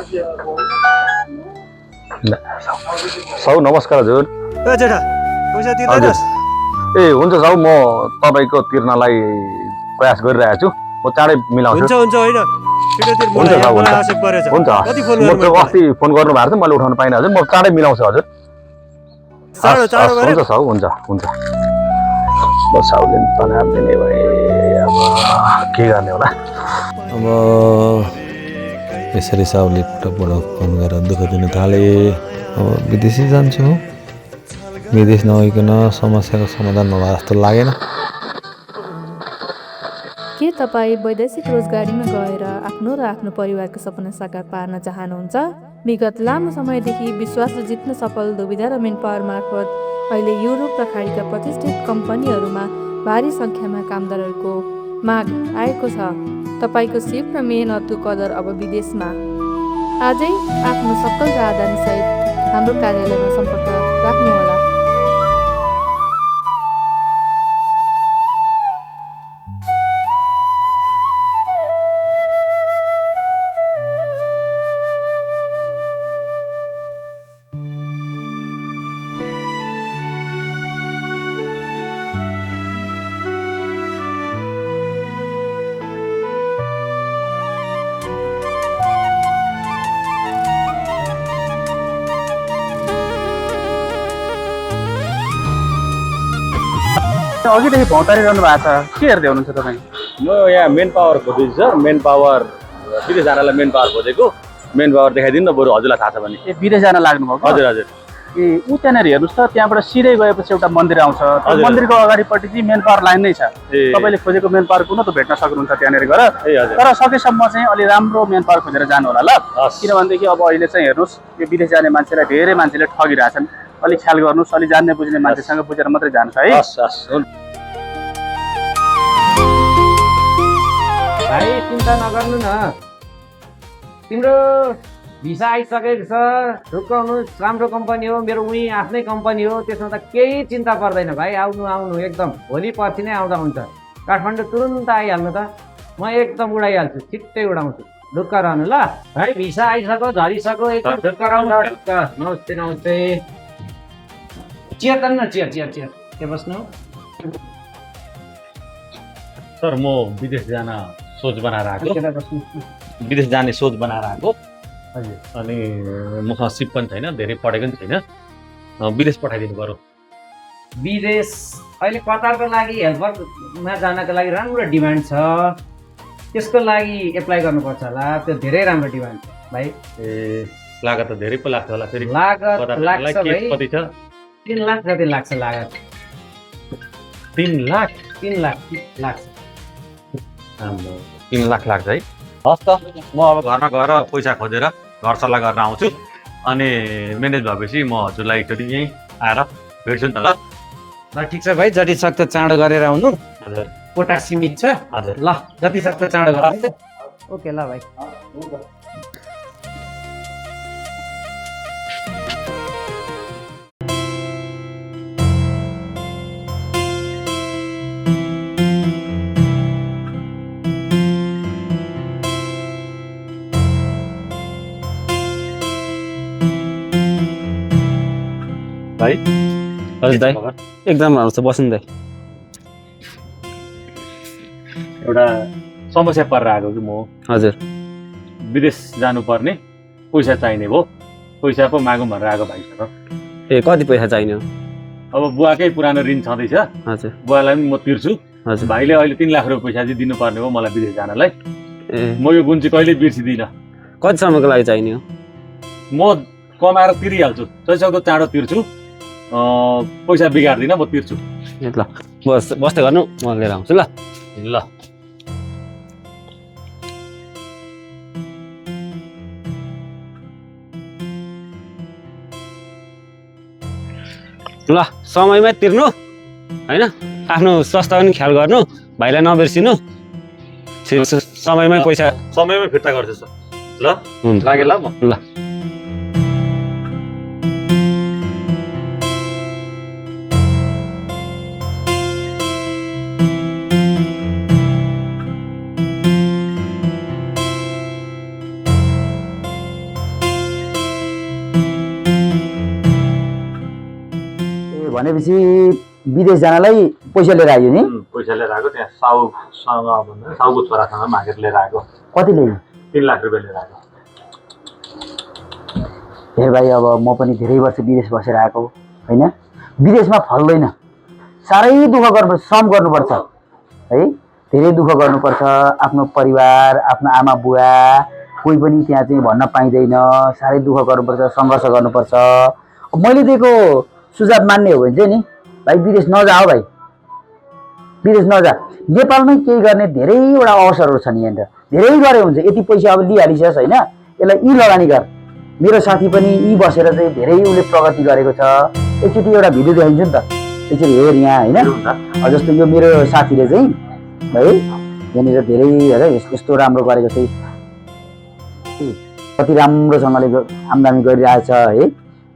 साउ नमस्कार हजुर। ए जेठा पैसा तिर्दैनस्? ए हुन्छ साउ, म तपाईँको तिर्नलाई प्रयास गरिरहेको छु। म चाँडै मिलाउँछु। हुन्छ हुन्छ होइन छिटो तिर, हुन्छ साउ, मलाई हुन्छ आवश्यक परेछ। हुन्छ। कति फोन म गर्नु त्यो अस्ति फोन गर्नु भएको थियो, मैले उठाउनु पाइनँ हजुर। म चाँडै मिलाउँछु हजुर। चाँडो चाँडो गरे। हुन्छ साउ, हुन्छ हुन्छ। ल साउले तनाव दिने भए अब के गर्ने होला। अब यसरी साउले पटक फोन गरेर दुःख दिनु थाले। अब विदेशै जान्छु, विदेश नगइकन समस्याको समाधान नभए जस्तो लागेन। के तपाईँ वैदेशिक रोजगारीमा गएर आफ्नो र आफ्नो परिवारको सपना साकार पार्न चाहनुहुन्छ? विगत लामो समयदेखि विश्वास जित्न सफल दुविधा र मेन पावर मार्फत अहिले युरोप र खाडीका प्रतिष्ठित कम्पनीहरूमा भारी सङ्ख्यामा कामदारहरूको माग आएको छ। तपाईँको सिप र मेहनतको कदर अब विदेशमा। आजै आफ्नो सकल राजधानीसहित हाम्रो कार्यालयमा सम्पर्क राख्नुहोला। अघिदेखि भौतारिरहनु भएको छ, के हेर्दै हुनुहुन्छ तपाईँ? म यहाँ मेन पावर खोज्दैछु सर। मेन पावर विदेश जानलाई मेन पावर खोजेको। मेन पावर देखाइदिनु न बरु, हजुरलाई थाहा छ भने। ए विदेश जान लाग्नुभएको? हजुर हजुर। ए ऊ त्यहाँनिर हेर्नुहोस् त, त्यहाँबाट सिधै गएपछि एउटा मन्दिर आउँछ। त्यो मन्दिरको अगाडिपट्टि चाहिँ मेन पावर लाइन नै छ। तपाईँले खोजेको मेन पावर कुन त भेट्न सक्नुहुन्छ त्यहाँनिर गएर। तर सकेसम्म चाहिँ अलि राम्रो मेन पावर खोजेर जानु होला ल। किनभनेदेखि अब अहिले चाहिँ हेर्नुहोस्, यो विदेश जाने मान्छेलाई धेरै मान्छेले ठगिरहेछन्। अलिक ख्याल गर्नुहोस्, अलि जान्ने बुझ्ने मान्छेसँग बुझेर मात्रै जान्छ है। भाइ चिन्ता नगर्नु न, तिम्रो भिसा आइसकेको छ। ढुक्क हुनुहोस्, राम्रो कम्पनी हो, मेरो उही आफ्नै कम्पनी हो। त्यसमा त केही चिन्ता पर्दैन भाइ। आउनु एकदम भोलि पर्सि नै आउँदा हुन्छ। काठमाडौँ तुरुन्त आइहाल्नु त, म एकदम उडाइहाल्छु, छिट्टै उडाउँछु। ढुक्क रहनु ल भाइ। भिसा आइसक्यो, झरिसक्यो, एकदम ढुक्क रहनु। ढुक्क। नमस्ते नमस्ते। चियर त न, चियर चियर चियर के बस्नु सर। म विदेश जान सोच बनाएर आएको। विदेश जाने सोच बनाएर आएको। अनि मसँग सिप पनि छैन, धेरै पढेको पनि छैन। विदेश पठाइदिनु पर्यो। विदेश अहिले कतारको लागि हेल्परमा जानको लागि राम्रो डिमान्ड छ। त्यसको लागि एप्लाई गर्नुपर्छ होला। त्यो धेरै राम्रो डिमान्ड छ भाइ। ए लागत त धेरै पो लाग्छ होला फेरि। लागत लाग्छ भाइ, कति छ? 3 लाख जति लाग्छ लागत। 3 लाख? 3 लाख लाग्छ। 3 लाख लाग्छ है। हस् त, म अब घरमा गएर पैसा खोजेर घर सल्लाह गर्न आउँछु। अनि म्यानेज भएपछि म हजुरलाई एकचोटि यहीँ आएर भेट्छु नि त ल। ल ठिक छ भाइ, जति सक्दो चाँडो गरेर आउनु। हजुर। कोटा सीमित छ। हजुर। ल जति सक्दो चाँडो गरेर। ओके ल भाइ। भाइ हजुर दाइ, एकदम राम्रो छ, बस्नु दाइ। एउटा समस्या परेर आएको कि म। हजुर। विदेश जानुपर्ने पैसा चाहिने भयो। पैसा पो मागौँ भनेर आएको भाइसँग। ए कति पैसा चाहिने हो? अब बुवाकै पुरानो ऋण छँदैछ। हजुर। बुवालाई पनि म तिर्छु। हजुर। भाइले अहिले 3 लाख रुपियाँ पैसा चाहिँ दिनुपर्ने हो मलाई विदेश जानलाई। ए म यो गुण चाहिँ कहिल्यै बिर्सिदिनँ। कति समयको लागि चाहिने हो? म कमाएर तिरिहाल्छु, जतिसक्दो चाँडो तिर्छु। पैसा बिगार्दिनँ, म तिर्छु। ल बस्दै गर्नु, म लिएर आउँछु ल। ल ल समयमै तिर्नु होइन, आफ्नो स्वास्थ्य पनि ख्याल गर्नु, भाइलाई नबिर्सिनु। समयमै पैसा समयमै फिर्ता गर्छु सर। ल हुन्छ, लाग्यो ल। ल भनेपछि विदेश जानलाई पैसा लिएर आयो नि पैसा लिएर आएको त्यहाँ साउसँग भन्दा साउको छोरासँग मागेर लिएर आएको कति ल्यायो 3 लाख रुपियाँ लिएर आएको हेर भाइ अब म पनि धेरै वर्ष विदेश बसेर आएको होइन विदेशमा फल्दैन साह्रै दुःख गर्नुपर्छ श्रम गर्नुपर्छ है धेरै दुःख गर्नुपर्छ आफ्नो परिवार आफ्नो आमा बुवा कोही पनि त्यहाँ चाहिँ भन्न पाइँदैन साह्रै दुःख गर्नुपर्छ सङ्घर्ष गर्नुपर्छ मैले दिएको सुझाव मान्ने हो भने चाहिँ नि भाइ विदेश नजा भाइ विदेश नजा नेपालमै केही गर्ने धेरैवटा अवसरहरू छन् यहाँनिर धेरै गरे हुन्छ यति पैसा अब लिइहालिसस् होइन यसलाई यी लगानी गर मेरो साथी पनि यी बसेर चाहिँ धेरै उसले प्रगति गरेको छ एकचोटि एउटा भिडियो देखाइदिन्छु नि त एकचोटि हेर यहाँ होइन जस्तो यो मेरो साथीले चाहिँ है यहाँनिर धेरै हेर यस्तो राम्रो गरेको चाहिँ कति राम्रोसँगले आम्दानी गरिरहेछ है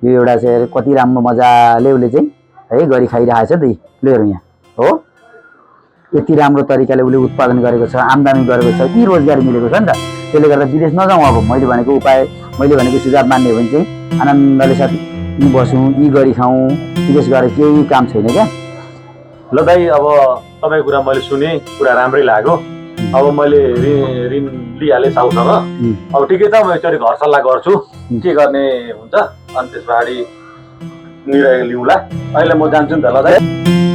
यो एउटा चाहिँ कति राम्रो मजाले उसले चाहिँ है गरी खाइरहेछ त ल हेरौँ यहाँ हो यति राम्रो तरिकाले उसले उत्पादन गरेको छ आम्दानी गरेको छ यी रोजगारी मिलेको छ नि त त्यसले गर्दा विदेश नजाउँ अब मैले भनेको उपाय मैले भनेको सुझाव मान्ने हो भने चाहिँ आनन्दले साथ यी बसौँ यी गरी खाउँ विदेश गएर केही काम छैन क्या ल दाइ अब तपाईँको कुरा मैले सुने कुरा राम्रै लाग्यो अब मैले ऋण लिइहालेँ साउसँग अब ठिकै छ म एकचोटि घर सल्लाह गर्छु के गर्ने हुन्छ अनि त्यस पछाडि निर्णय लिउँला अहिले म जान्छु नि त ल दाइ